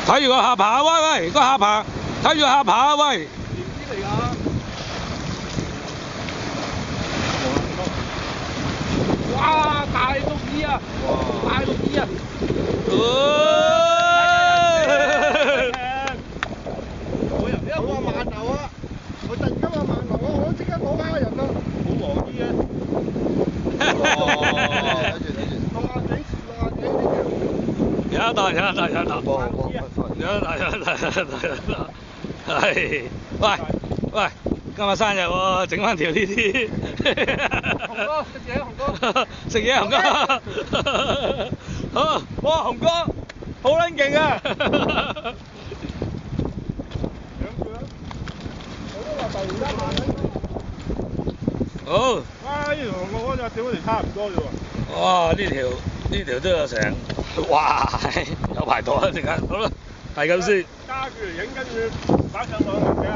睇住個下巴，喂喂，個下巴，睇住下巴，喂。連啲嚟㗎。哇！大陸耳啊！大陸耳啊！我又一話慢流啊！我突然間話慢流啊！我即刻攞翻個人啦！好黃啲嘅。睇住。有一啖，有一啖，有一啖。有一啖，有一啖，有一啖。係，喂喂，今日生日喎，整翻條呢啲。紅哥，食嘢，紅哥。食嘢，紅哥。好，哇，紅哥，好撚勁啊！好。哇！呢條同我嗰隻屌嗰條差唔多啫喎。哇！呢條都有成，哇！有排袋啊，陣間，好啦，係咁先。揸住嚟影，跟住擺上網睇下。